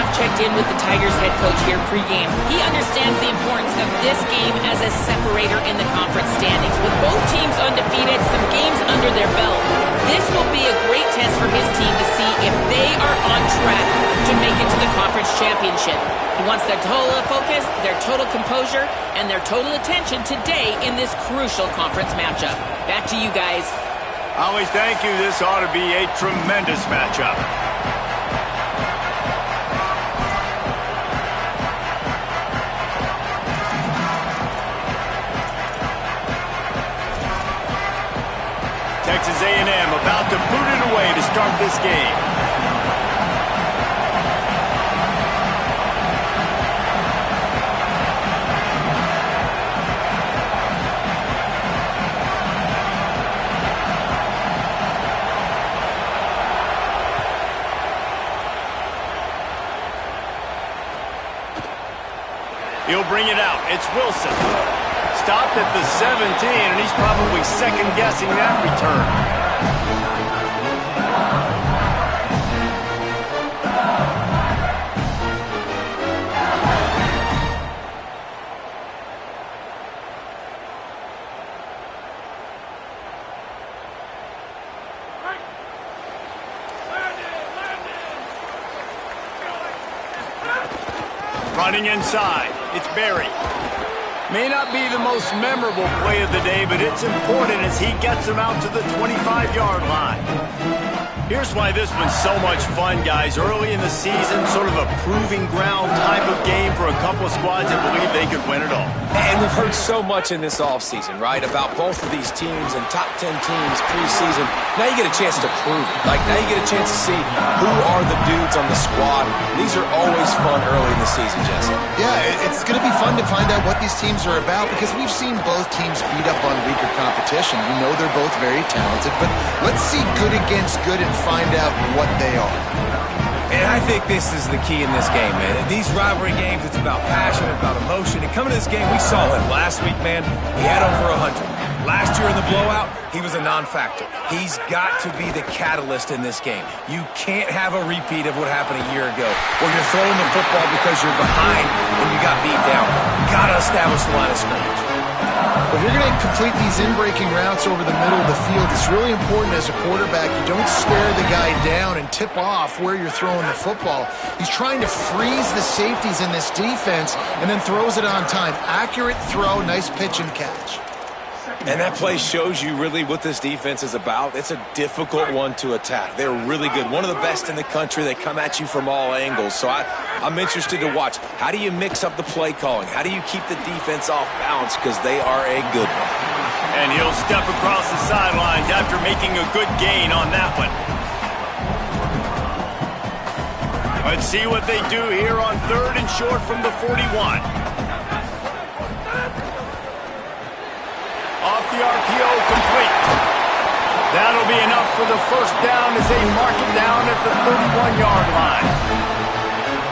I've checked in with the Tigers head coach here pregame. He understands the importance of this game as a separator in the conference standings. With both teams undefeated, some games under their belt, this will be a great test for his team to see if they are on track to make it to the conference championship. He wants their total focus, their total composure, and their total attention today in this crucial conference matchup. Back to you guys. Holly, thank you. This ought to be a tremendous matchup. Texas A&M about to boot it away to start this game. He'll bring it out. It's Wilson. Stopped at the 17, and he's probably second-guessing that return. Running inside. It's Barry. May not be the most memorable play of the day, but it's important as he gets him out to the 25-yard line. Here's why this one's so much fun, guys. Early in the season, sort of a proving ground type of game for a couple of squads that believe they could win it all. And we've heard so much in this offseason, right, about both of these teams and top 10 teams preseason. Now you get a chance to prove it. Like, now you get a chance to see who are the dudes on the squad. These are always fun early in the season, Jesse. Yeah, it's going to be fun to find out what these teams are about because we've seen both teams beat up on weaker competition. We know they're both very talented, but let's see good against good and find out what they are. And I think this is the key in this game, man. These rivalry games, it's about passion, about emotion. And coming to this game, we saw him last week, man. He had over 100. Last year in the blowout, he was a non-factor. He's got to be the catalyst in this game. You can't have a repeat of what happened a year ago, where you're throwing the football because you're behind and you got beat down. Got to establish the line of scrimmage. If you're going to complete these in-breaking routes over the middle of the field, it's really important as a quarterback you don't stare the guy down and tip off where you're throwing the football. He's trying to freeze the safeties in this defense and then throws it on time. Accurate throw, nice pitch and catch. And that play shows you really what this defense is about. It's a difficult one to attack. They're really good. One of the best in the country. They come at you from all angles. So I'm interested to watch. How do you mix up the play calling? How do you keep the defense off balance? Because they are a good one. And he'll step across the sidelines after making a good gain on that one. Let's see what they do here on 3rd and short from the 41. Off the RPO, complete. That'll be enough for the first down as they mark it down at the 31-yard line.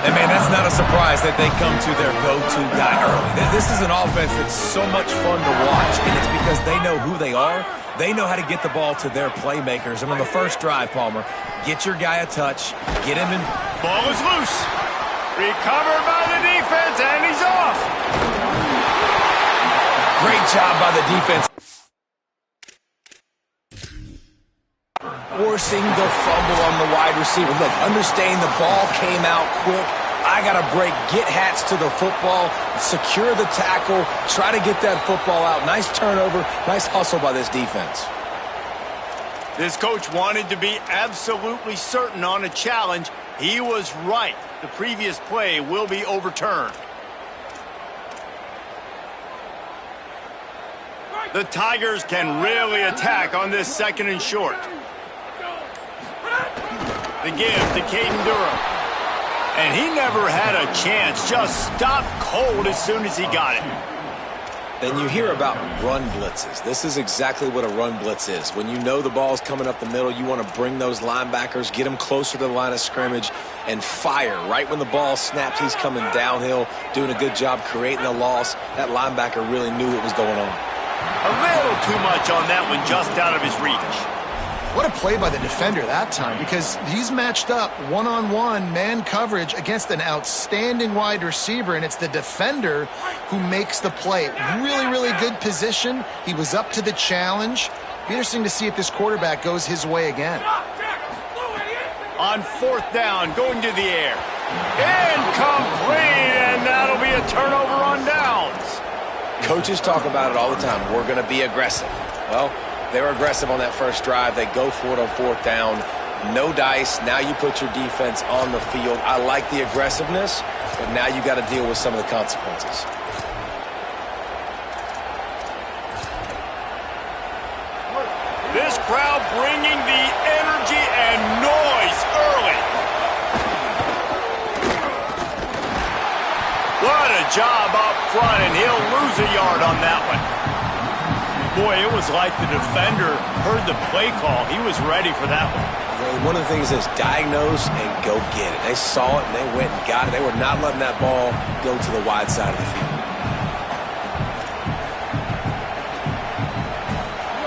And, man, that's not a surprise that they come to their go-to guy early. This is an offense that's so much fun to watch, and it's because they know who they are. They know how to get the ball to their playmakers. And on the first drive, Palmer, get your guy a touch, get him in. Ball is loose. Recovered by the defense, and he's off. Great job by the defense. Forcing the fumble on the wide receiver. Look, understanding the ball came out quick. I got to break, get hats to the football, secure the tackle, try to get that football out. Nice turnover, nice hustle by this defense. This coach wanted to be absolutely certain on a challenge. He was right. The previous play will be overturned. The Tigers can really attack on this 2nd and short. The give to Caden Durham. And he never had a chance. Just stopped cold as soon as he got it. And you hear about run blitzes. This is exactly what a run blitz is. When you know the ball's coming up the middle, you want to bring those linebackers, get them closer to the line of scrimmage, and fire. Right when the ball snaps, he's coming downhill, doing a good job creating a loss. That linebacker really knew what was going on. A little too much on that one, just out of his reach. What a play by the defender that time, because he's matched up one-on-one man coverage against an outstanding wide receiver, and it's the defender who makes the play. Really, really good position. He was up to the challenge. Be interesting to see if this quarterback goes his way again. On 4th down, going to the air. Incomplete, and that'll be a turnover on downs. Coaches talk about it all the time. We're going to be aggressive. Well, they were aggressive on that first drive. They go for it on 4th down. No dice. Now you put your defense on the field. I like the aggressiveness, but now you got to deal with some of the consequences. This crowd bringing the energy and noise early. What a job up front, and he'll lose a yard on that one. Boy, it was like the defender heard the play call. He was ready for that one. One of the things is diagnose and go get it. They saw it, and they went and got it. They were not letting that ball go to the wide side of the field.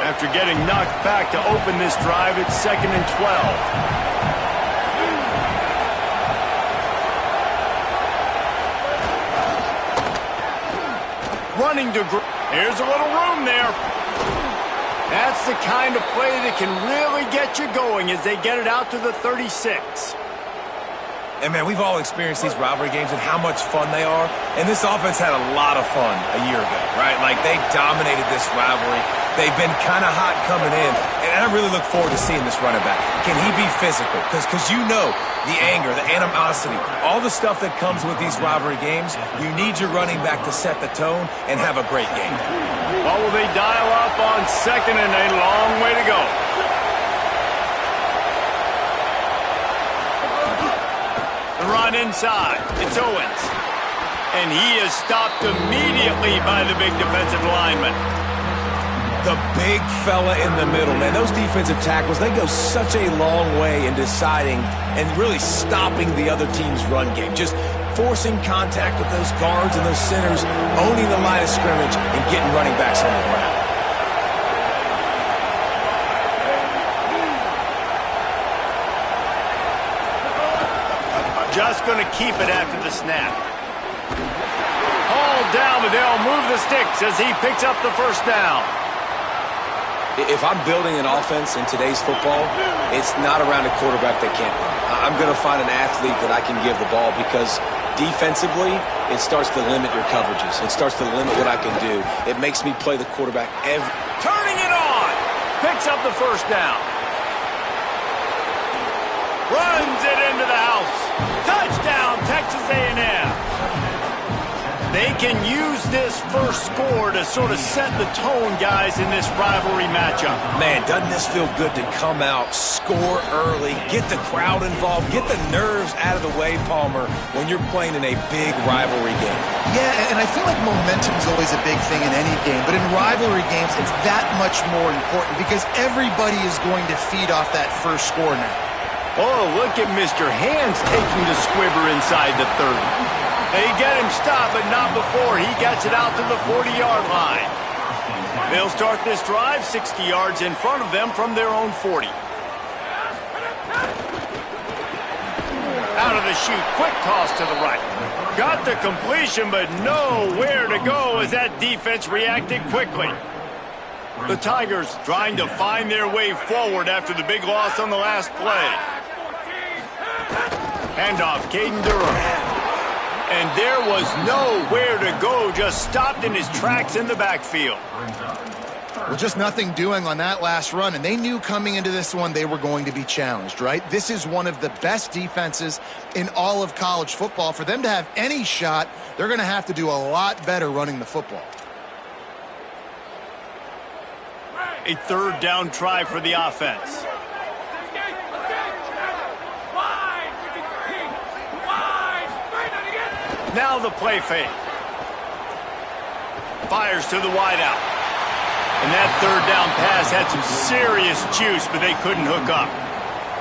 After getting knocked back to open this drive, it's 2nd and 12. Running to... Here's a little room there. That's the kind of play that can really get you going as they get it out to the 36. And, man, we've all experienced these rivalry games and how much fun they are. And this offense had a lot of fun a year ago, right? Like, they dominated this rivalry. They've been kind of hot coming in. And I really look forward to seeing this running back. Can he be physical? Because you know the anger, the animosity, all the stuff that comes with these rivalry games, you need your running back to set the tone and have a great game. What will they dial up on 2nd and a long way to go? The run inside. It's Owens. And he is stopped immediately by the big defensive lineman. The big fella in the middle, man. Those defensive tackles, they go such a long way in deciding and really stopping the other team's run game. Just forcing contact with those guards and those centers, owning the line of scrimmage, and getting running backs on the ground. Just going to keep it after the snap. Hauled down, but they'll move the sticks as he picks up the 1st down. If I'm building an offense in today's football, it's not around a quarterback that can't run. I'm going to find an athlete that I can give the ball because defensively, it starts to limit your coverages. It starts to limit what I can do. It makes me play the quarterback Turning it on! Picks up the 1st down. Runs it into the house. Touchdown, Texas A&M. They can use this first score to sort of set the tone, guys, in this rivalry matchup. Man, doesn't this feel good to come out, score early, get the crowd involved, get the nerves out of the way, Palmer, when you're playing in a big rivalry game? Yeah, and I feel like momentum is always a big thing in any game, but in rivalry games, it's that much more important because everybody is going to feed off that first score now. Oh, look at Mr. Hands taking the squibber inside the 30. They get him stopped, but not before he gets it out to the 40-yard line. They'll start this drive 60 yards in front of them from their own 40. Out of the chute, quick toss to the right. Got the completion, but nowhere to go as that defense reacted quickly. The Tigers trying to find their way forward after the big loss on the last play. Handoff, Caden Durham. And there was nowhere to go, just stopped in his tracks in the backfield. Well, just nothing doing on that last run, and they knew coming into this one they were going to be challenged, right? This is one of the best defenses in all of college football. For them to have any shot, they're going to have to do a lot better running the football. A 3rd down try for the offense. Now the play fake. Fires to the wideout. And that 3rd down pass had some serious juice, but they couldn't hook up.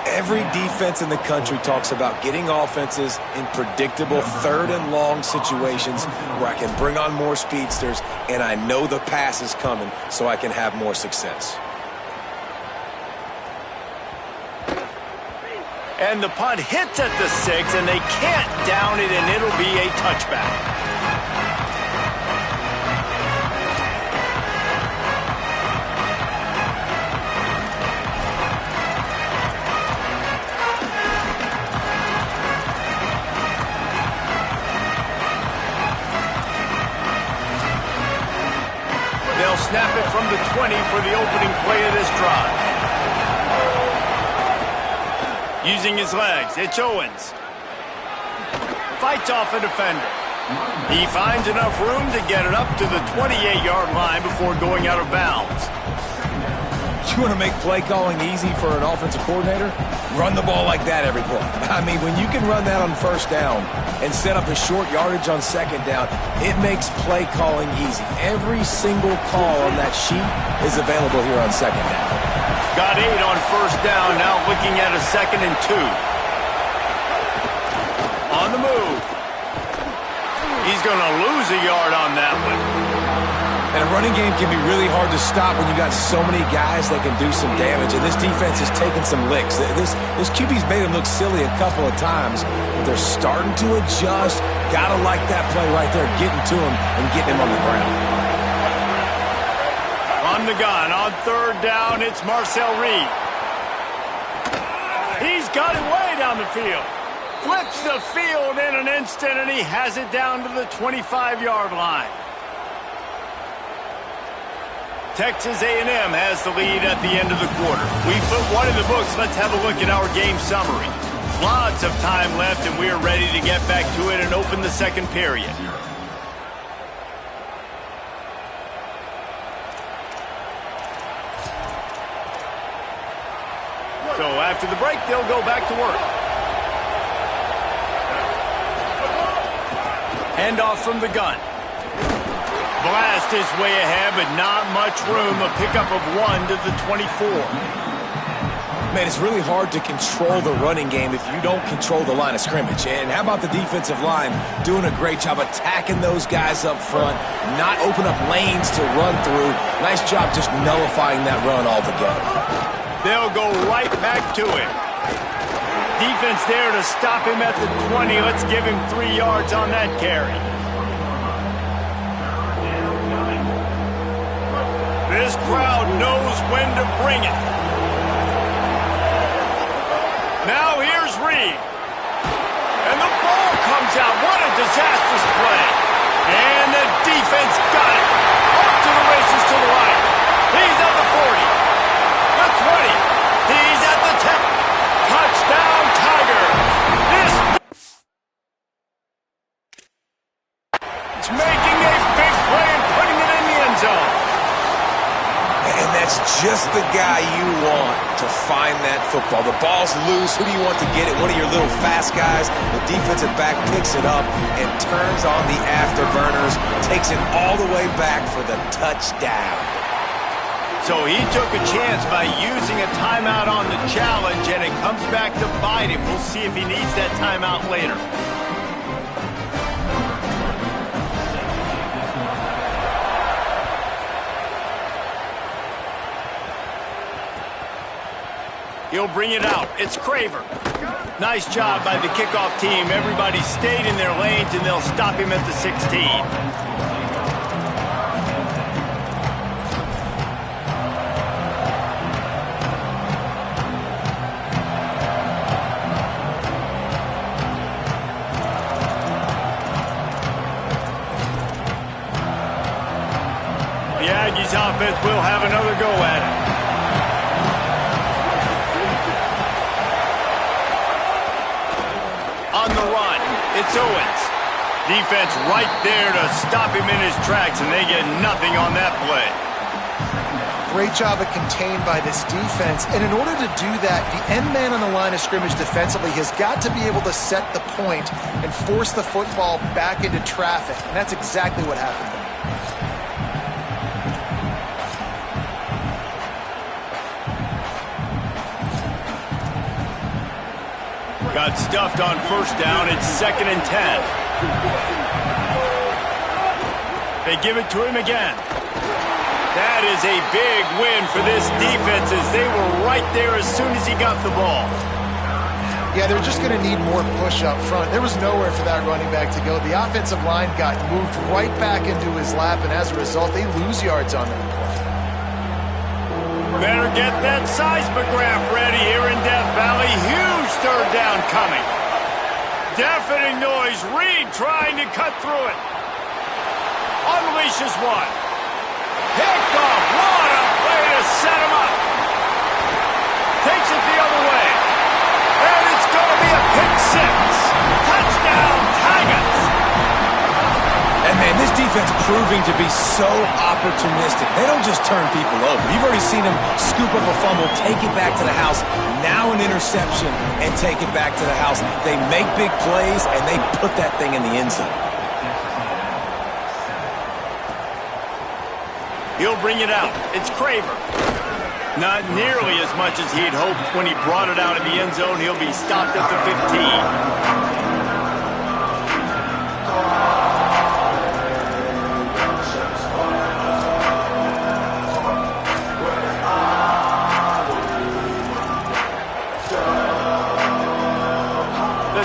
Every defense in the country talks about getting offenses in predictable 3rd and long situations where I can bring on more speedsters and I know the pass is coming so I can have more success. And the punt hits at the 6, and they can't down it, and it'll be a touchback. They'll snap it from the 20 for the opening play of this drive. Using his legs, it's Owens. Fights off a defender. He finds enough room to get it up to the 28-yard line before going out of bounds. You want to make play calling easy for an offensive coordinator? Run the ball like that every play. I mean, when you can run that on first down and set up a short yardage on second down, it makes play calling easy. Every single call on that sheet is available here on second down. Got 8 on first down, now looking at a 2nd and 2. On the move. He's going to lose a yard on that one. And a running game can be really hard to stop when you got so many guys that can do some damage. And this defense is taking some licks. This QB's made him look silly a couple of times, but they're starting to adjust. Gotta like that play right there, getting to him and getting him on the ground. On the gun, on third down, it's Marcel Reed. He's got it way down the field. Flips the field in an instant, and he has it down to the 25-yard line. Texas A&M has the lead at the end of the quarter. We put one in the books. Let's have a look at our game summary. Lots of time left, and we are ready to get back to it and open the second period. So after the break, they'll go back to work. Handoff from the gun. Blast is way ahead, but not much room. A pickup of 1 to the 24. Man, it's really hard to control the running game if you don't control the line of scrimmage. And how about the defensive line doing a great job attacking those guys up front, not open up lanes to run through. Nice job just nullifying that run altogether. They'll go right back to it. Defense there to stop him at the 20. Let's give him 3 yards on that carry. This crowd knows when to bring it. Now here's Reed. And the ball comes out. What a disastrous play. And the defense got it. Off to the races to the right. He's at the 40. The 20. He's at the 10. Touchdown, Tiger. It's making a big play and putting it in the end zone. And that's just the guy you want to find that football. The ball's loose. Who do you want to get it? One of your little fast guys. The defensive back picks it up and turns on the afterburners, takes it all the way back for the touchdown. So he took a chance by using a timeout on the challenge, and it comes back to bite him. We'll see if he needs that timeout later. He'll bring it out. It's Craver. Nice job by the kickoff team. Everybody stayed in their lanes, and they'll stop him at the 16. The Aggies offense will have another go at it. On the run, it's Owens. Defense right there to stop him in his tracks, and they get nothing on that play. Great job of contained by this defense. And in order to do that, the end man on the line of scrimmage defensively has got to be able to set the point and force the football back into traffic. And that's exactly what happened there. Got stuffed on first down. It's 2nd and 10. They give it to him again. That is a big win for this defense as they were right there as soon as he got the ball. Yeah, they're just going to need more push up front. There was nowhere for that running back to go. The offensive line got moved right back into his lap, and as a result, they lose yards on that play. Better get that seismograph ready here in Death Valley. Huge third down coming. Deafening noise. Reed trying to cut through it. Unleashes one. Picked off. What a play to set him up. Takes it the other way. And it's going to be a pick six. Touchdown, Tigers. And, man, this defense proving to be so opportunistic. They don't just turn people over. You've already seen them scoop up a fumble, take it back to the house, now an interception, and take it back to the house. They make big plays, and they put that thing in the end zone. He'll bring it out. It's Craver. Not nearly as much as he'd hoped when he brought it out of the end zone. He'll be stopped at the 15.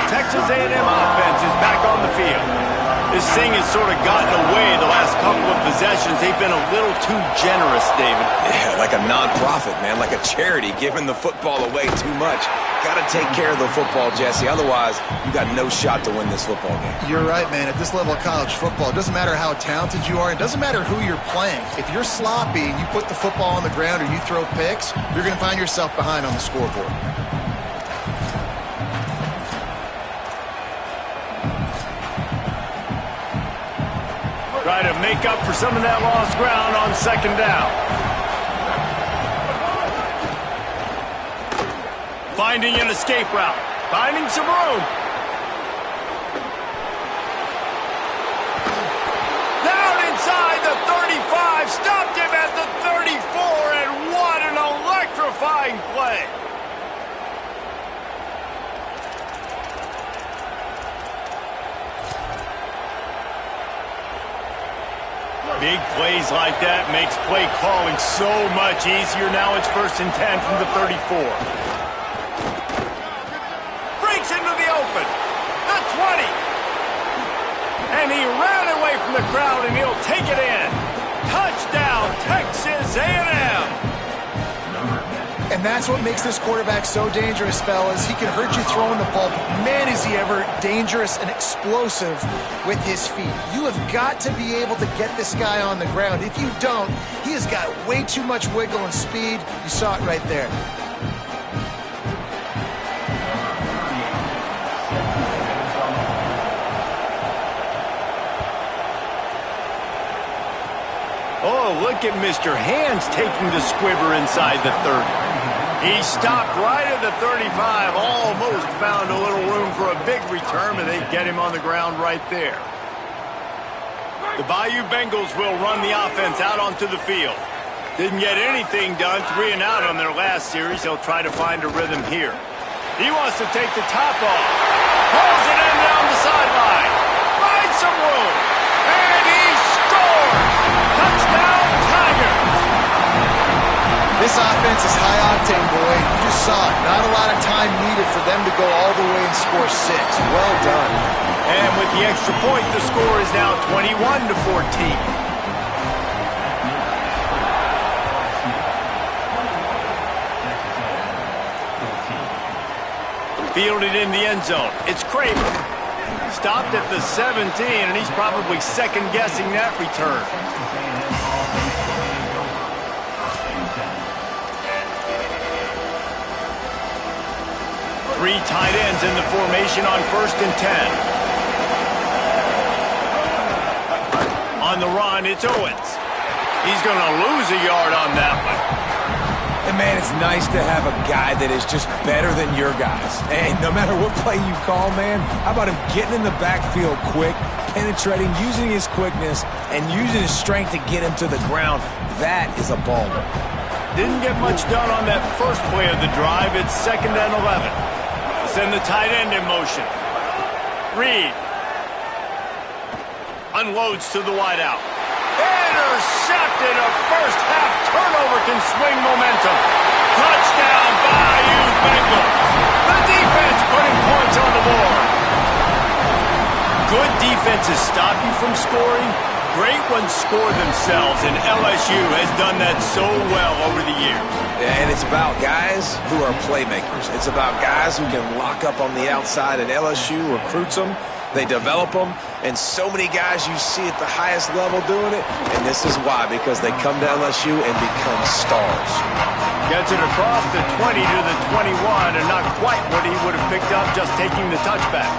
Texas A&M offense is back on the field. This thing has sort of gotten away the last couple of possessions. They've been a little too generous, David. Yeah, like a nonprofit, man, like a charity, giving the football away too much. Got to take care of the football, Jesse. Otherwise, you got no shot to win this football game. You're right, man. At this level of college football, it doesn't matter how talented you are. It doesn't matter who you're playing. If you're sloppy and you put the football on the ground or you throw picks, you're going to find yourself behind on the scoreboard. Try to make up for some of that lost ground on second down. Finding an escape route. Finding some room. Down inside the 35. Stopped him at the 34. And what an electrifying play. Big plays like that makes play calling so much easier. Now it's 1st and 10 from the 34. Breaks into the open. The 20. And he ran away from the crowd, and he'll take it in. Touchdown, Texas A&M. And that's what makes this quarterback so dangerous, fellas. He can hurt you throwing the ball. Man, is he ever dangerous and explosive with his feet. You have got to be able to get this guy on the ground. If you don't, he has got way too much wiggle and speed. You saw it right there. Oh, look at Mr. Hands taking the squibber inside the 30. He stopped right at the 35, almost found a little room for a big return, but they get him on the ground right there. The Bayou Bengals will run the offense out onto the field. Didn't get anything done, 3 and out on their last series. They'll try to find a rhythm here. He wants to take the top off. Pulls it in down the sideline. Finds some room. And he scores! Touchdown, Tigers! This offense is high octane, boy. You just saw it. Not a lot of time needed for them to go all the way and score 6. Well done. And with the extra point, the score is now 21-14. Fielded in the end zone. It's Craver. Stopped at the 17, and he's probably second-guessing that return. Three tight ends in the formation on 1st and 10. On the run, it's Owens. He's going to lose a yard on that one. And, man, it's nice to have a guy that is just better than your guys. And no matter what play you call, man, how about him getting in the backfield quick, penetrating, using his quickness, and using his strength to get him to the ground. That is a ball. Didn't get much done on that first play of the drive. It's 2nd and 11. Send the tight end in motion. Reed. Unloads to the wideout. Intercepted. A first half turnover can swing momentum. Touchdown, Bayou Bengals. The defense putting points on the board. Good defenses stop you from scoring. Great ones score themselves, and LSU has done that so well over the years. Yeah, and it's about guys who are playmakers. It's about guys who can lock up on the outside, and LSU recruits them. They develop them, and so many guys you see at the highest level doing it, and this is why, because they come to LSU and become stars. Gets it across the 20 to the 21, and not quite what he would have picked up just taking the touchback.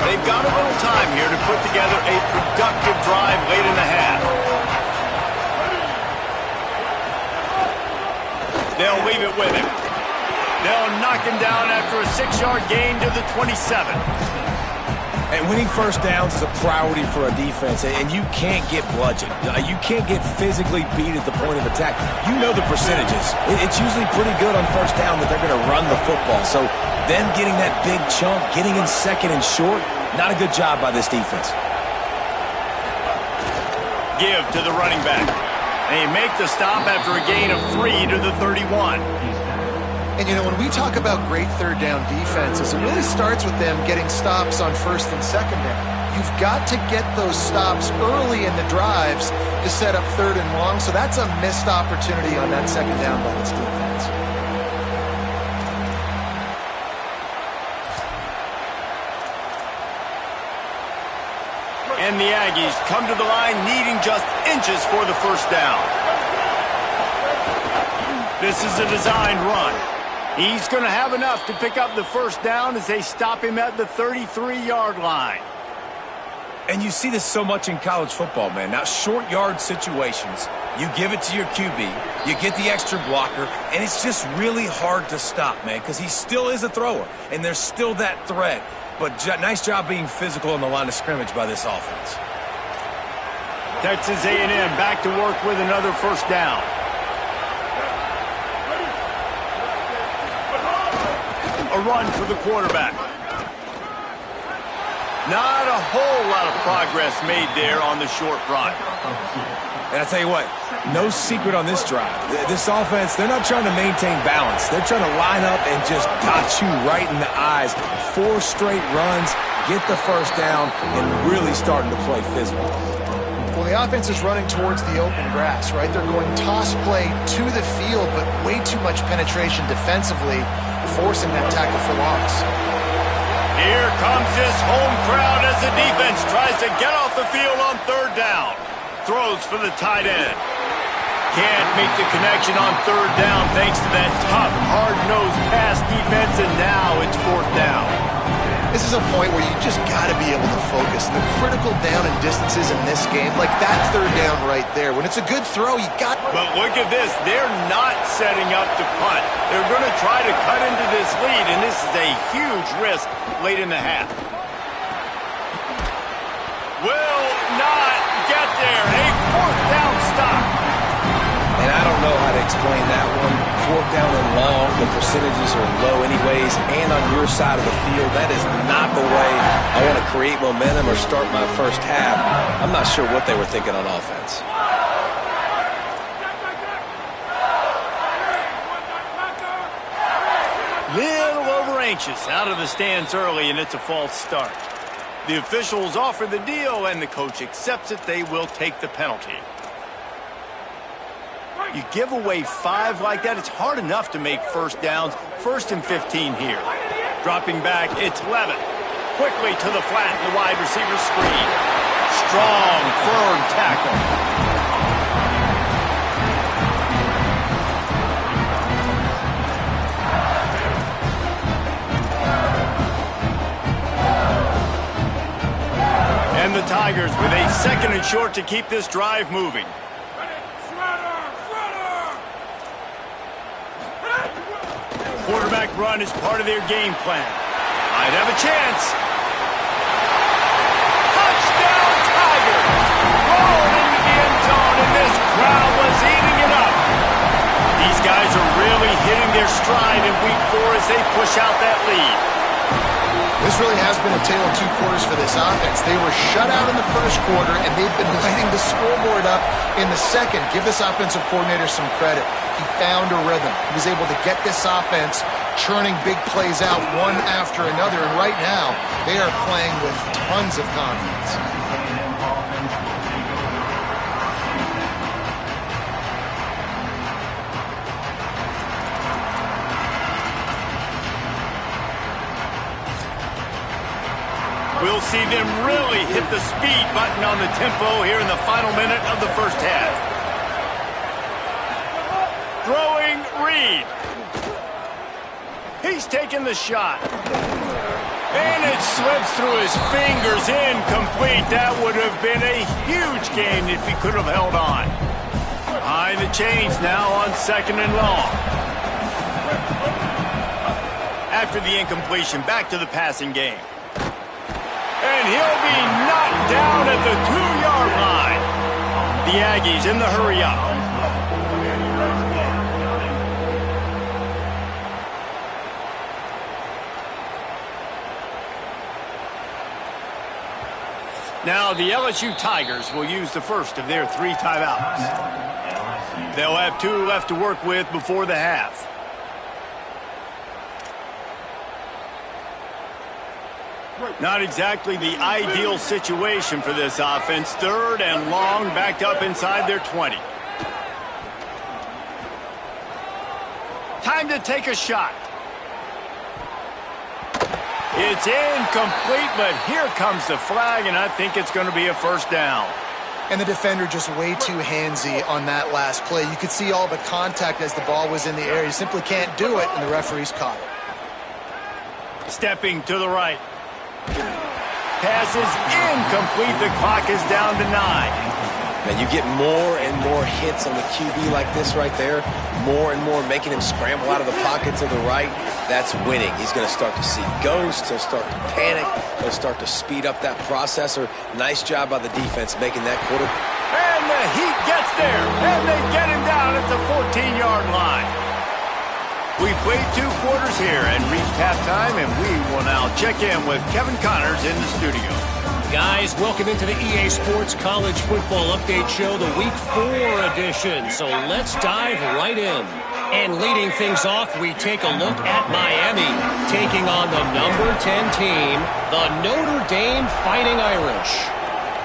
They've got a little time here to put together a productive drive late in the half. They'll leave it with him. They'll knock him down after a 6-yard gain to the 27. And winning first downs is a priority for a defense, and you can't get bludgeoned. You can't get physically beat at the point of attack. You know the percentages. It's usually pretty good on first down that they're going to run the football. So them getting that big chunk, getting in second and short, not a good job by this defense. Give to the running back. They make the stop after a gain of 3 to the 31. And, you know, when we talk about great third down defenses, it really starts with them getting stops on first and second down. You've got to get those stops early in the drives to set up third and long, so that's a missed opportunity on that second down by this defense. And the Aggies come to the line needing just inches for the first down. This is a designed run. He's going to have enough to pick up the first down as they stop him at the 33-yard line. And you see this so much in college football, man. Now, short yard situations, you give it to your QB, you get the extra blocker, and it's just really hard to stop, man, because he still is a thrower, and there's still that threat. But nice job being physical on the line of scrimmage by this offense. Texas A&M back to work with another first down. A run for the quarterback. Not a whole lot of progress made there on the short run. And I tell you what, no secret on this drive. This offense, they're not trying to maintain balance. They're trying to line up and just dot you right in the eyes. 4 straight runs, get the first down, and really starting to play physical. Well, the offense is running towards the open grass, right? They're going toss play to the field, but way too much penetration defensively, forcing that tackle for loss. Here comes this home crowd as the defense tries to get off the field on third down. Throws for the tight end. Can't make the connection on third down thanks to that tough, hard-nosed pass defense, and now it's fourth down. This is a point where you just got to be able to focus. The critical down and distances in this game, like that third down right there. When it's a good throw, you got... But look at this. They're not setting up to punt. They're going to try to cut into this lead, and this is a huge risk late in the half. Will not get there. A fourth down stop. And I don't know how to explain that one. Fourth down and long, the percentages are low anyways, and on your side of the field, that is not the way I want to create momentum or start my first half. I'm not sure what they were thinking on offense. Little over anxious out of the stands early, and it's a false start. The officials offer the deal, and the coach accepts it. They will take the penalty. You give away 5 like that, it's hard enough to make first downs. 1st and 15 here. Dropping back, it's Levitt. Quickly to the flat, the wide receiver screen. Strong, firm tackle. And the Tigers with a 2nd and short to keep this drive moving. Quarterback run is part of their game plan. Might have a chance. Touchdown Tigers! Rolling into the end zone, and this crowd was eating it up. These guys are really hitting their stride in week 4 as they push out that lead. This really has been a tale of two quarters for this offense. They were shut out in the first quarter, and they've been lighting the scoreboard up in the second. Give this offensive coordinator some credit. He found a rhythm. He was able to get this offense churning big plays out one after another, and right now they are playing with tons of confidence. We'll see them really hit the speed button on the tempo here in the final minute of the first half. Throwing Reed. He's taking the shot. And it slips through his fingers, incomplete. That would have been a huge gain if he could have held on. Behind the chains now on 2nd and long. After the incompletion, back to the passing game. And he'll be knocked down at the 2-yard line. The Aggies in the hurry-up. Now the LSU Tigers will use the first of their 3 timeouts. They'll have 2 left to work with before the half. Not exactly the ideal situation for this offense. 3rd and long, backed up inside their 20. Time to take a shot. It's incomplete, but here comes the flag, and I think it's going to be a first down. And the defender just way too handsy on that last play. You could see all the contact as the ball was in the air. You simply can't do it, and the referee's caught it. Stepping to the right. Pass is incomplete. The clock is down to 9. Man, you get more and more hits on the QB like this right there. More and more making him scramble out of the pocket to the right. That's winning. He's going to start to see ghosts. He'll start to panic. He'll start to speed up that processor. Nice job by the defense making that quarter. And the heat gets there. And they get him down at the 14-yard line. We played 2 quarters here and reached halftime, and we will now check in with Kevin Connors in the studio. Guys, welcome into the EA Sports College Football Update Show, the Week 4 edition. So let's dive right in. And leading things off, we take a look at Miami, taking on the number 10 team, the Notre Dame Fighting Irish.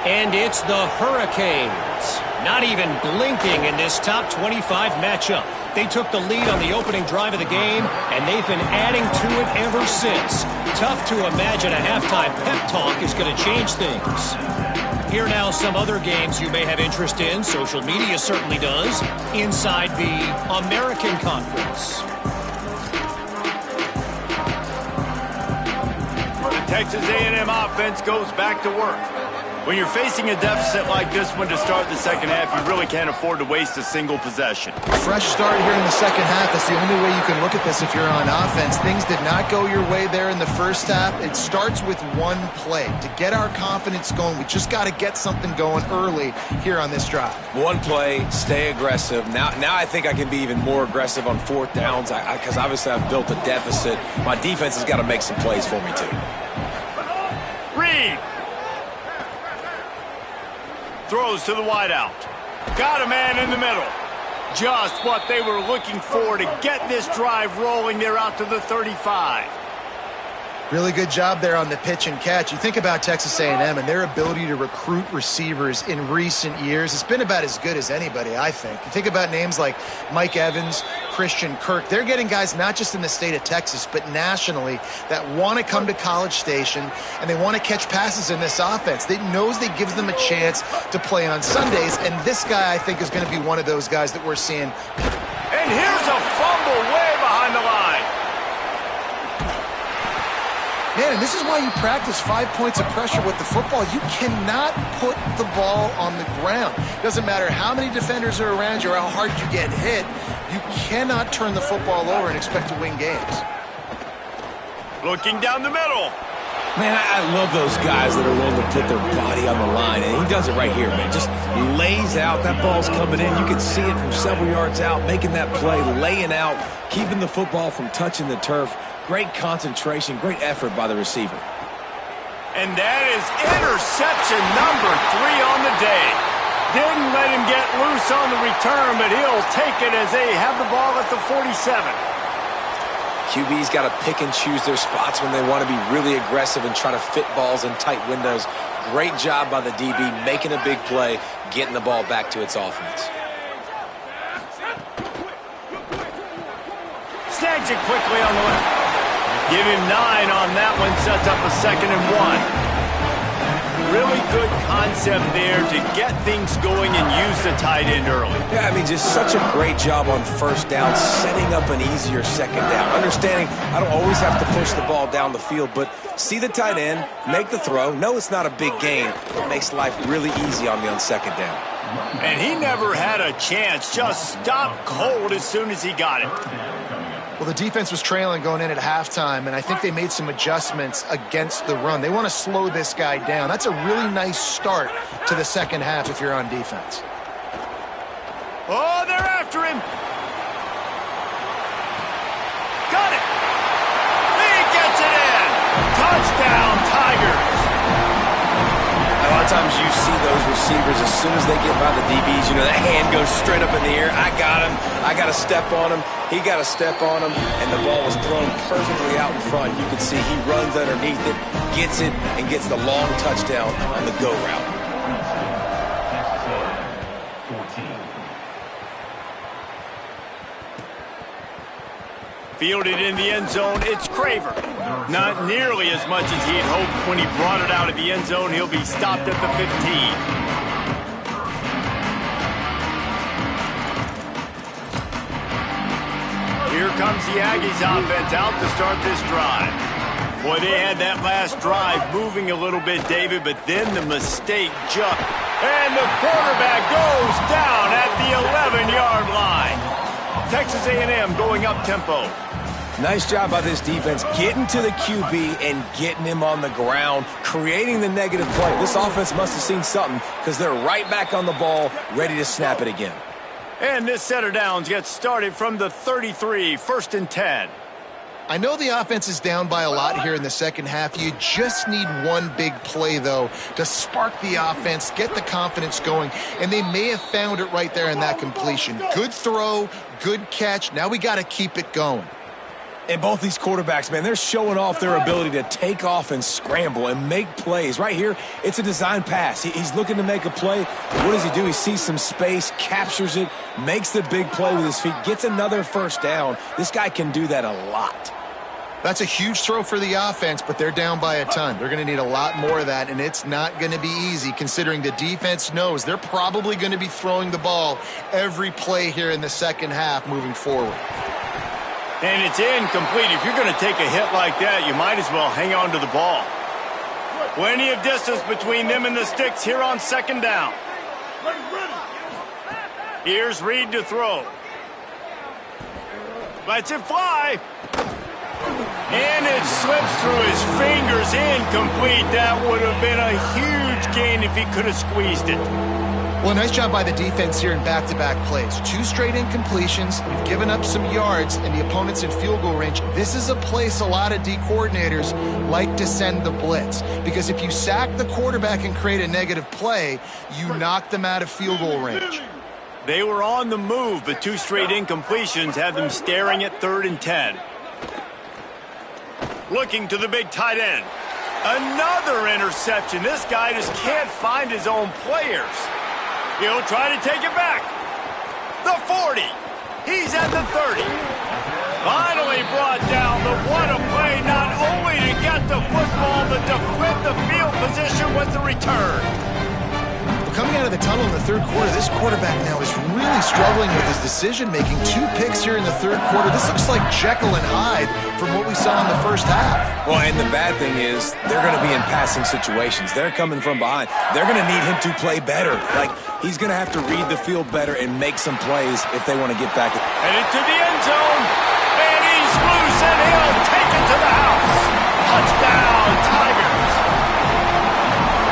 And it's the Hurricanes, not even blinking in this top 25 matchup. They took the lead on the opening drive of the game, and they've been adding to it ever since. Tough to imagine a halftime pep talk is going to change things. Here now some other games you may have interest in. Social media certainly does. Inside the American Conference. The Texas A&M offense goes back to work. When you're facing a deficit like this one to start the second half, you really can't afford to waste a single possession. Fresh start here in the second half. That's the only way you can look at this if you're on offense. Things did not go your way there in the first half. It starts with one play. To get our confidence going, we just got to get something going early here on this drive. One play, stay aggressive. Now I think I can be even more aggressive on 4th downs because obviously I've built a deficit. My defense has got to make some plays for me too. Reed. Throws to the wideout. Got a man in the middle. Just what they were looking for to get this drive rolling. They're out to the 35. Really good job there on the pitch and catch. You think about Texas A&M and their ability to recruit receivers in recent years. It's been about as good as anybody, I think. You think about names like Mike Evans, Christian Kirk. They're getting guys not just in the state of Texas, but nationally that want to come to College Station and they want to catch passes in this offense. They knows they gives them a chance to play on Sundays, and this guy, I think, is going to be one of those guys that we're seeing. And here's a fumble way behind the line. Man, and this is why you practice 5 points of pressure with the football. You cannot put the ball on the ground. Doesn't matter how many defenders are around you or how hard you get hit. You cannot turn the football over and expect to win games. Looking down the middle. Man, I love those guys that are willing to put their body on the line, and he does it right here, man. Just lays out. That ball's coming in. You can see it from several yards out, making that play, laying out, keeping the football from touching the turf. Great concentration, great effort by the receiver. And that is interception number 3 on the day. Didn't let him get loose on the return, but he'll take it as they have the ball at the 47. QB's got to pick and choose their spots when they want to be really aggressive and try to fit balls in tight windows. Great job by the DB making a big play, getting the ball back to its offense. Snags it quickly on the left. Give him 9 on that one, sets up a 2nd and 1. Really good concept there to get things going and use the tight end early. Yeah, I mean, just such a great job on first down, setting up an easier second down. Understanding I don't always have to push the ball down the field, but see the tight end, make the throw. No, it's not a big gain. It makes life really easy on me on second down. And he never had a chance, just stopped cold as soon as he got it. Well, the defense was trailing going in at halftime, and I think they made some adjustments against the run. They want to slow this guy down. That's a really nice start to the second half if you're on defense. Oh, they're after him. Got it. He gets it in. Touchdown, Tigers. A lot of times you see those receivers, as soon as they get by the DBs, you know, that hand goes straight up in the air. I got him. I got to step on him. He got to step on him, and the ball was thrown perfectly out in front. You can see he runs underneath it, gets it, and gets the long touchdown on the go route. Fielded in the end zone, it's Craver. Not nearly as much as he had hoped when he brought it out of the end zone. He'll be stopped at the 15. Here comes the Aggies offense out to start this drive. Boy, they had that last drive moving a little bit, David, but then the mistake jumped. And the quarterback goes down at the 11-yard line. Texas A&M going up tempo. Nice job by this defense getting to the QB and getting him on the ground, creating the negative play. This offense must have seen something because they're right back on the ball, ready to snap it again. And this set of downs gets started from the 33, 1st and 10. I know the offense is down by a lot here in the second half. You just need one big play, though, to spark the offense, get the confidence going, and they may have found it right there in that completion. Good throw, good catch. Now we got to keep it going. And both these quarterbacks, man, they're showing off their ability to take off and scramble and make plays. Right here, it's a design pass. He's looking to make a play. What does he do? He sees some space, captures it, makes the big play with his feet, gets another first down. This guy can do that a lot. That's a huge throw for the offense, but they're down by a ton. They're going to need a lot more of that, and it's not going to be easy considering the defense knows they're probably going to be throwing the ball every play here in the second half moving forward. And it's incomplete. If you're going to take a hit like that, you might as well hang on to the ball. Plenty of distance between them and the sticks here on second down. Here's Reed to throw. Lets it fly. And it slips through his fingers. Incomplete. That would have been a huge gain if he could have squeezed it. Well, nice job by the defense here in back-to-back plays. 2 straight incompletions. You've given up some yards, and the opponent's in field goal range. This is a place a lot of D coordinators like to send the blitz, because if you sack the quarterback and create a negative play, you knock them out of field goal range. They were on the move, but 2 straight incompletions have them staring at 3rd and 10. Looking to the big tight end. Another interception. This guy just can't find his own players. He'll try to take it back. The 40. He's at the 30. Finally brought down, but what a play, not only to get the football, but to flip the field position with the return. Coming out of the tunnel in the third quarter, this quarterback now is really struggling with his decision-making. 2 picks here in the third quarter. This looks like Jekyll and Hyde from what we saw in the first half. Well, and the bad thing is they're going to be in passing situations. They're coming from behind. They're going to need him to play better. Like, he's going to have to read the field better and make some plays if they want to get back. Headed to the end zone, and he's loose, and he'll take it to the house. Touchdown, Tigers.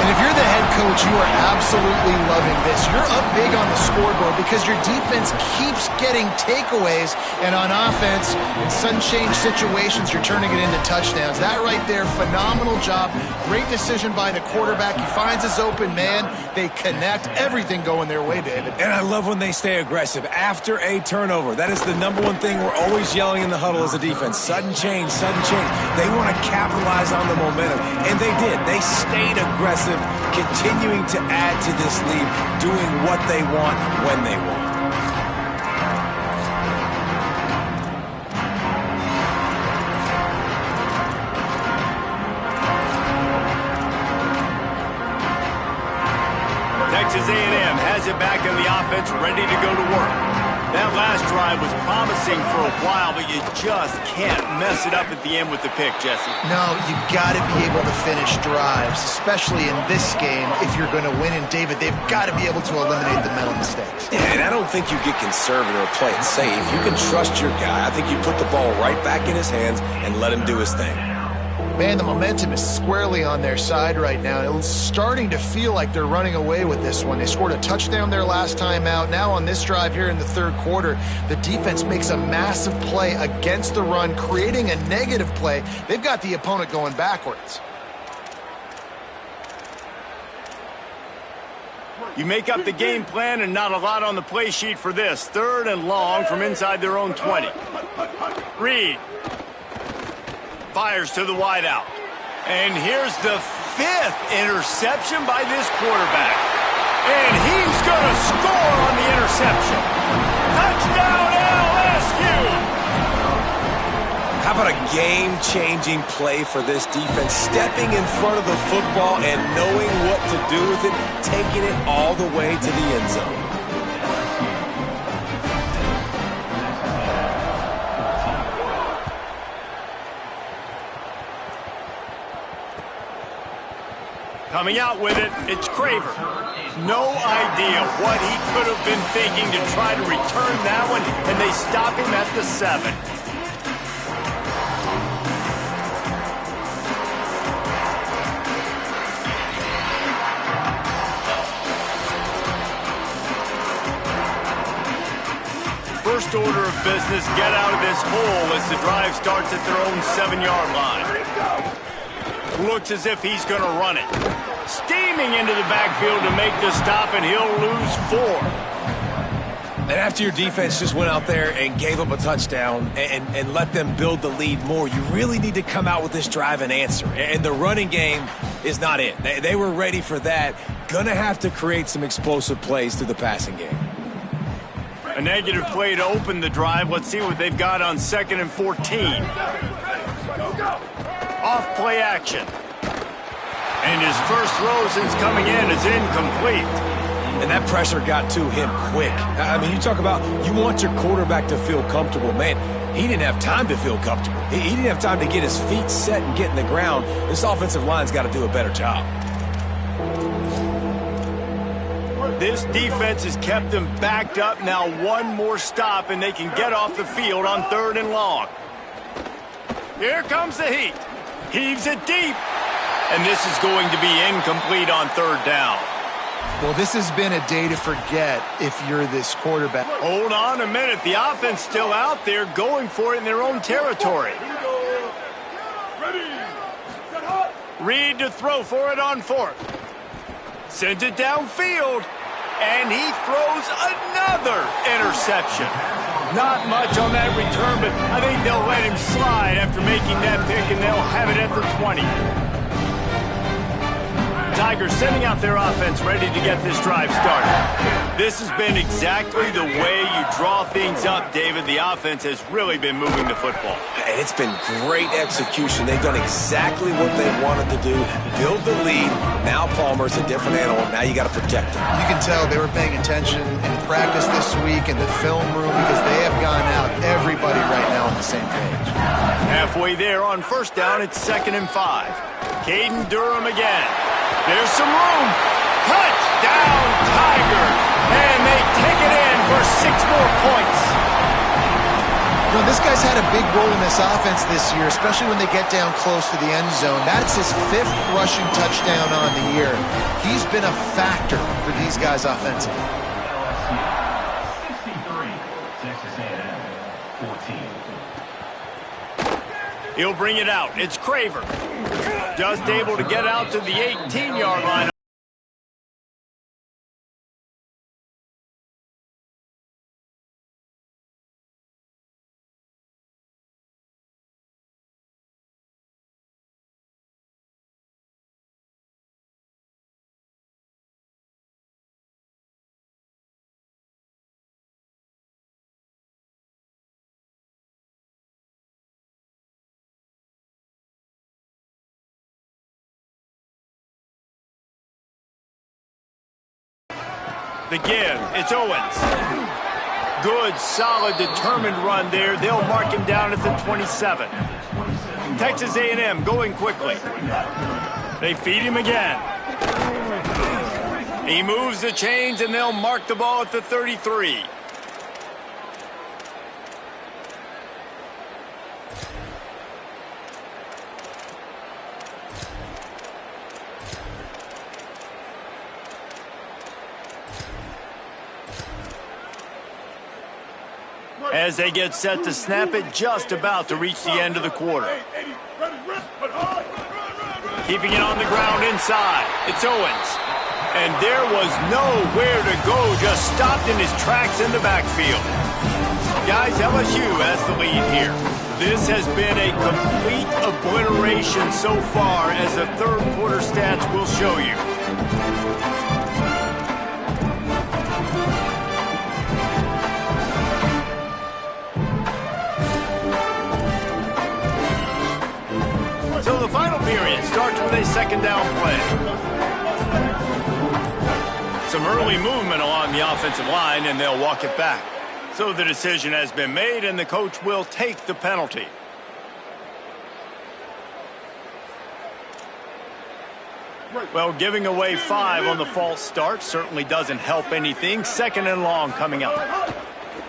And if you're the head coach, you are absolutely loving this. You're up big on the scoreboard because your defense keeps getting takeaways, and on offense, in sudden change situations, you're turning it into touchdowns. That right there, phenomenal job. Great decision by the quarterback. He finds his open man. They connect. Everything going their way, David. And I love when they stay aggressive after a turnover. That is the number one thing we're always yelling in the huddle as a defense. Sudden change, sudden change. They want to capitalize on the momentum, and they did. They stayed aggressive, continuing to add to this lead, doing what they want when they want. Texas A&M has it back on the offense, ready to go to work. That last drive was promising for a while, but you just can't mess it up at the end with the pick, Jesse. No, you got to be able to finish drives, especially in this game. If you're going to win, and David, they've got to be able to eliminate the mental mistakes. Yeah, and I don't think you get conservative or play it safe. You can trust your guy. I think you put the ball right back in his hands and let him do his thing. Man, the momentum is squarely on their side right now. It's starting to feel like they're running away with this one. They scored a touchdown their last time out. Now on this drive here in the third quarter, the defense makes a massive play against the run, creating a negative play. They've got the opponent going backwards. You make up the game plan and not a lot on the play sheet for this. 3rd and long from inside their own 20. Reed fires to the wideout. And here's the 5th interception by this quarterback. And he's going to score on the interception. Touchdown LSU! How about a game-changing play for this defense? Stepping in front of the football and knowing what to do with it, taking it all the way to the end zone. Coming out with it, it's Craver. No idea what he could have been thinking to try to return that one, and they stop him at the 7. First order of business, get out of this hole as the drive starts at their own 7-yard line. Looks as if he's going to run it. Steaming into the backfield to make the stop, and he'll lose 4. And after your defense just went out there and gave up a touchdown and let them build the lead more, you really need to come out with this drive and answer. And the running game is not it. They were ready for that. Gonna have to create some explosive plays through the passing game. A negative play to open the drive. Let's see what they've got on 2nd and 14. Off play action. And his first throw since coming in is incomplete. And that pressure got to him quick. I mean, you talk about you want your quarterback to feel comfortable. Man, he didn't have time to feel comfortable. He didn't have time to get his feet set and get in the ground. This offensive line's got to do a better job. This defense has kept them backed up. Now one more stop, and they can get off the field on 3rd and long. Here comes the heat. Heaves it deep. And this is going to be incomplete on 3rd down. Well, this has been a day to forget if you're this quarterback. Hold on a minute. The offense still out there going for it in their own territory. Reed to throw for it on 4th. Sends it downfield. And he throws another interception. Not much on that return, but I think they'll let him slide after making that pick, and they'll have it at the 20. Tigers sending out their offense ready to get this drive started. This has been exactly the way you draw things up, David. The offense has really been moving the football. And it's been great execution. They've done exactly what they wanted to do. Build the lead. Now Palmer's a different animal. Now you got to protect him. You can tell they were paying attention in practice this week in the film room because they have gone out, everybody right now on the same page. Halfway there on 1st down, it's 2nd and 5. Caden Durham again. There's some room. Touchdown, Tigers. And they take it in for 6 more points. You know, this guy's had a big role in this offense this year, especially when they get down close to the end zone. That's his 5th rushing touchdown on the year. He's been a factor for these guys offensively. 63, Texas A&M 14. He'll bring it out. It's Craver. Just able to get out to the 18-yard line. The give, it's Owens. Good, solid, determined run there. They'll mark him down at the 27. Texas A&M going quickly. They feed him again. He moves the chains, and they'll mark the ball at the 33. As they get set to snap it, just about to reach the end of the quarter. Keeping it on the ground inside. It's Owens. And there was nowhere to go, just stopped in his tracks in the backfield. Guys, LSU has the lead here. This has been a complete obliteration so far, as the third quarter stats will show you. So the final period starts with a second down play. Some early movement along the offensive line, and they'll walk it back. So the decision has been made, and the coach will take the penalty. Well, giving away 5 on the false start certainly doesn't help anything. Second and long coming up.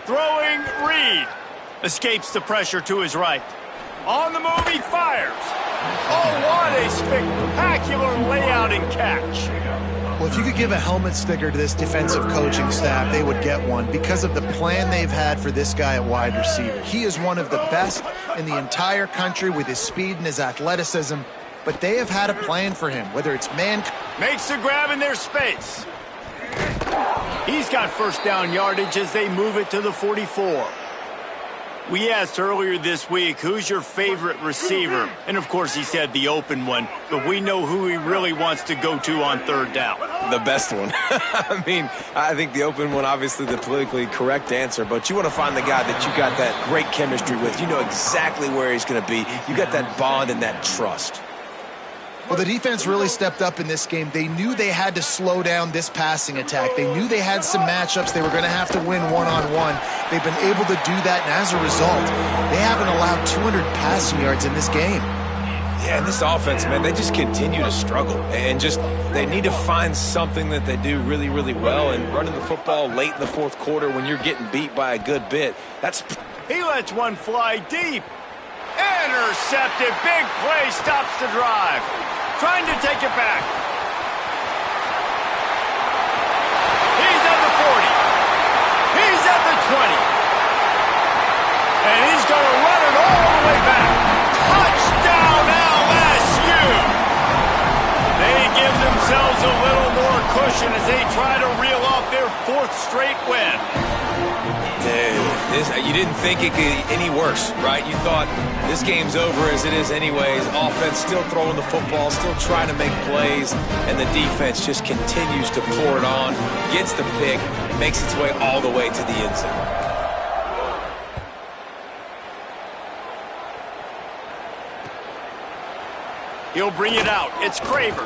Throwing, Reed. Escapes the pressure to his right. On the move, he fires. Oh, what a spectacular layout and catch. Well, if you could give a helmet sticker to this defensive coaching staff, they would get one because of the plan they've had for this guy at wide receiver. He is one of the best in the entire country with his speed and his athleticism, but they have had a plan for him, whether it's man... Makes the grab in their space. He's got first down yardage as they move it to the 44. We asked earlier this week, who's your favorite receiver? And, of course, he said the open one, but we know who he really wants to go to on third down. The best one. I mean, I think the open one, obviously the politically correct answer, but you want to find the guy that you got that great chemistry with. You know exactly where he's going to be. You got that bond and that trust. Well, the defense really stepped up in this game. They knew they had to slow down this passing attack. They knew they had some matchups they were going to have to win one-on-one. They've been able to do that, and as a result, they haven't allowed 200 passing yards in this game. Yeah, and this offense, man, they just continue to struggle. And just, they need to find something that they do really, really well. And running the football late in the fourth quarter when you're getting beat by a good bit, that's... He lets one fly deep. Intercepted. Big play stops the drive. Trying to take it back. He's at the 40. He's at the 20. And he's going to run it all the way back. Touchdown LSU. They give themselves a little more cushion as they try to reel off their 4th straight win. Dude, you didn't think it could get any worse, right? You thought this game's over as it is anyways. Offense still throwing the football, still trying to make plays, and the defense just continues to pour it on, gets the pick, makes its way all the way to the end zone. He'll bring it out. It's Craver.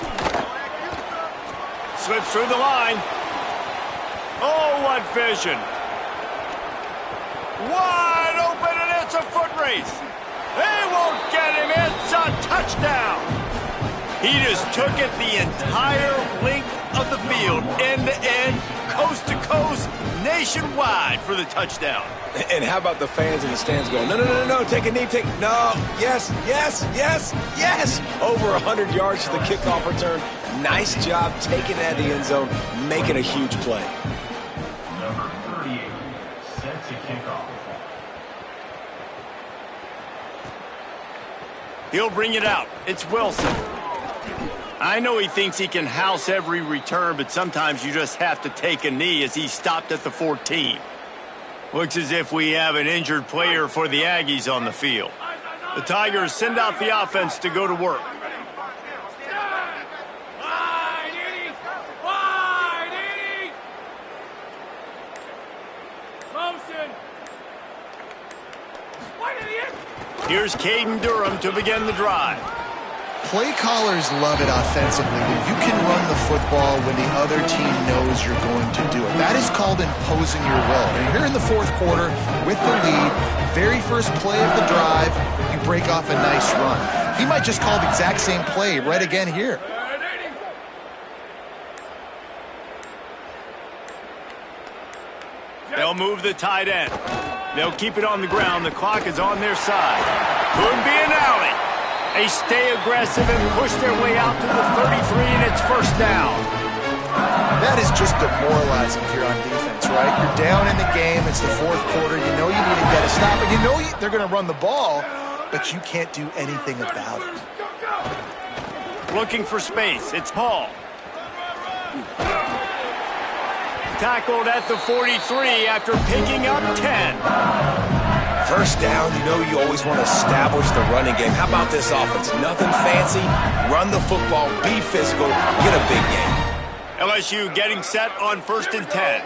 Slips through the line. Oh, what vision. Wide open, and it's a foot race. They won't get him. It's a touchdown. He just took it the entire length of the field, end to end, coast to coast, nationwide for the touchdown. And how about the fans in the stands going, no, no, no, no, take a knee, no, yes, yes, yes, yes. Over 100 yards to the kickoff return. Nice job taking that to the end zone, making a huge play. Number 38, set to kickoff. He'll bring it out. It's Wilson. I know he thinks he can house every return, but sometimes you just have to take a knee as he stopped at the 14. Looks as if we have an injured player for the Aggies on the field. The Tigers send out the offense to go to work. Here's Caden Durham to begin the drive. Play callers love it offensively when you can run the football when the other team knows you're going to do it. That is called imposing your will. And here in the fourth quarter with the lead, very first play of the drive, you break off a nice run. He might just call the exact same play right again here. They'll move the tight end. They'll keep it on the ground. The clock is on their side. Could be an alley. They stay aggressive and push their way out to the 33, and it's first down. That is just demoralizing if you're on defense, right? You're down in the game. It's the fourth quarter. You know you need to get a stop, and you know they're going to run the ball, but you can't do anything about it. Looking for space. It's Paul. Tackled at the 43 after picking up 10. First down, you know you always want to establish the running game. How about this offense? Nothing fancy. Run the football, be physical, get a big game. LSU getting set on 1st and 10.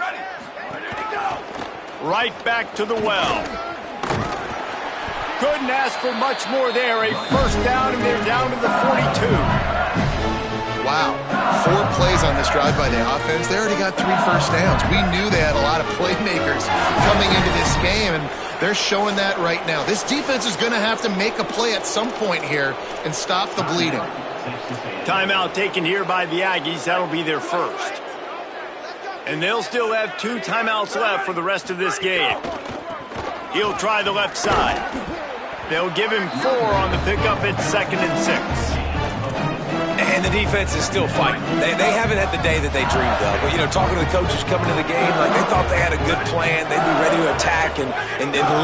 Right back to the well. Couldn't ask for much more there. A first down, and they're down to the 42. Wow, 4 plays on this drive by the offense. They already got 3 first downs. We knew they had a lot of playmakers coming into this game, and they're showing that right now. This defense is going to have to make a play at some point here and stop the bleeding. Timeout taken here by the Aggies. That'll be their first. And they'll still have 2 timeouts left for the rest of this game. He'll try the left side. They'll give him 4 on the pickup at 2nd and 6. And the defense is still fighting. They haven't had the day that they dreamed of. But, you know, talking to the coaches coming to the game, like they thought they had a good plan. They'd be ready to attack and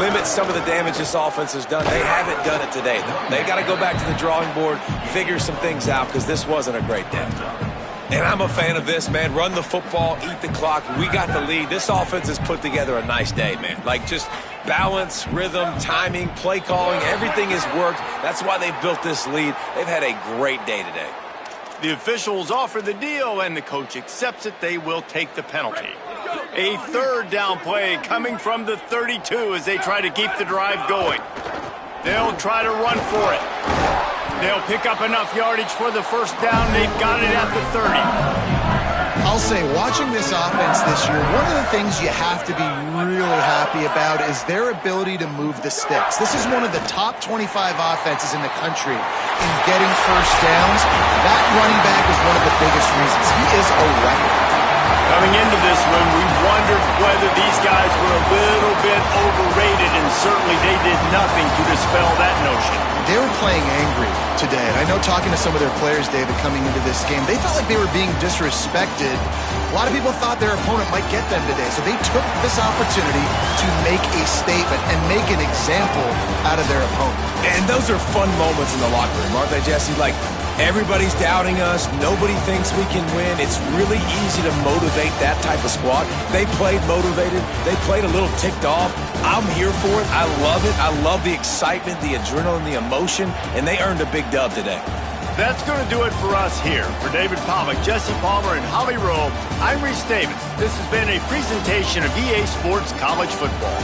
limit some of the damage this offense has done. They haven't done it today, though. They got to go back to the drawing board, figure some things out, because this wasn't a great day. And I'm a fan of this, man. Run the football, eat the clock. We got the lead. This offense has put together a nice day, man. Like just balance, rhythm, timing, play calling, everything has worked. That's why they've built this lead. They've had a great day today. The officials offer the deal, and the coach accepts it. They will take the penalty. A 3rd down play coming from the 32 as they try to keep the drive going. They'll try to run for it. They'll pick up enough yardage for the first down. They've got it at the 30. I'll say, watching this offense this year, one of the things you have to be really happy about is their ability to move the sticks. This is one of the top 25 offenses in the country in getting first downs. That running back is one of the biggest reasons. He is a weapon. Coming into this one, we wondered whether these guys were a little bit overrated, and certainly they did nothing to dispel that notion. They were playing angry today, and I know talking to some of their players, David, coming into this game, they felt like they were being disrespected. A lot of people thought their opponent might get them today, so they took this opportunity to make a statement and make an example out of their opponent. And those are fun moments in the locker room, aren't they, Jesse? Like, everybody's doubting us. Nobody thinks we can win. It's really easy to motivate that type of squad. They played motivated. They played a little ticked off. I'm here for it. I love it. I love the excitement, the adrenaline, the emotion, and they earned a big dub today. That's going to do it for us here. For David Pollack, Jesse Palmer, and Holly Rowe, I'm Reese Davis. This has been a presentation of EA Sports College Football.